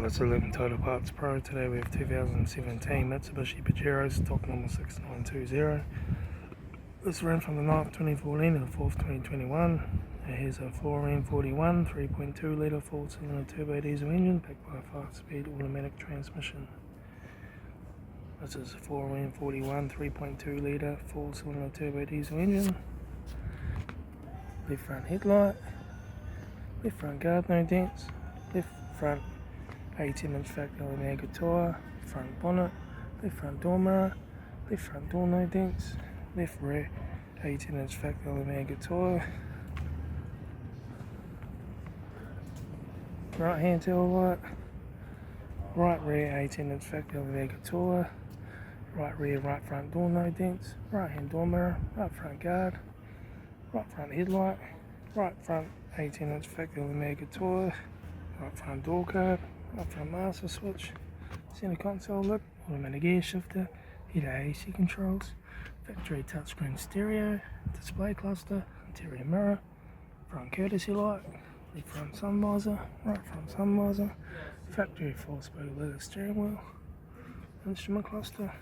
It's 11 Total Parts Pro. Today we have 2017 Mitsubishi Pajero stock number 6920. This ran from the 9th 2014 to the 4th 2021. Here's a 4N41 3.2 litre 4-cylinder turbo diesel engine backed by a 5-speed automatic transmission. This is a 4N41 3.2 litre 4-cylinder turbo diesel engine. Left front headlight, left front guard no dents, left front 18-inch factory Omega tyre, front bonnet, left front door mirror, left front door no dents, left rear 18-inch factory Omega tyre, right hand tail light, right rear 18-inch factory Omega tyre, right rear right front door no dents, right hand door mirror, right front guard, right front headlight, right front 18-inch factory Omega tyre, right front door guard, right front master switch, center console lid, automatic gear shifter, heater AC controls, factory touchscreen stereo, display cluster, interior mirror, front courtesy light, left front sun visor, right front sun visor, factory 4-spoke leather steering wheel, instrument cluster,